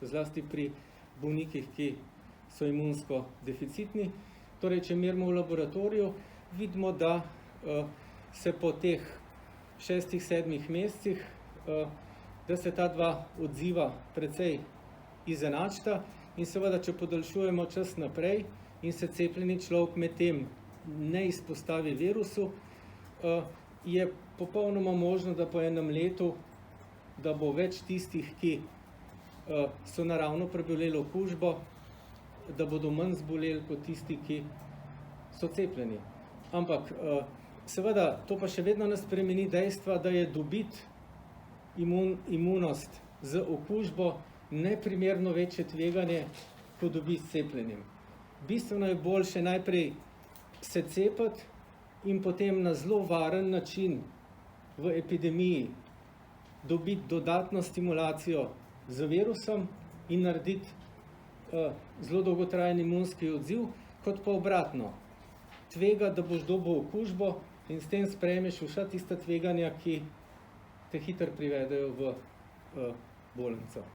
zlasti pri bolnikih, ki so imunsko deficitni. Torej, če merimo v laboratoriju, vidimo, da se po teh 6-7 mesecih, da se ta dva odziva precej izenačita in seveda, če podaljšujemo čas naprej in se cepljeni človek med tem ne izpostavi virusu, je popolnoma možno, da po enem letu, da bo več tistih, ki so naravno preboleli okužbo, da bodo manj zboleli kot tisti, ki so cepljeni. Ampak seveda, to pa še vedno ne spremeni dejstva, da je dobiti imunost z okužbo neprimerno večje tveganje, kot dobiti s cepljenjem. Bistveno je boljše najprej se cepiti in potem na zelo varen način v epidemiji dobiti dodatno stimulacijo z virusom in narediti zelo dolgotrajen imunski odziv, kot pa obratno. Tvega, da boš dobil okužbo in s tem sprejmeš vsa tista tveganja, ki te hitro privedejo v bolnico.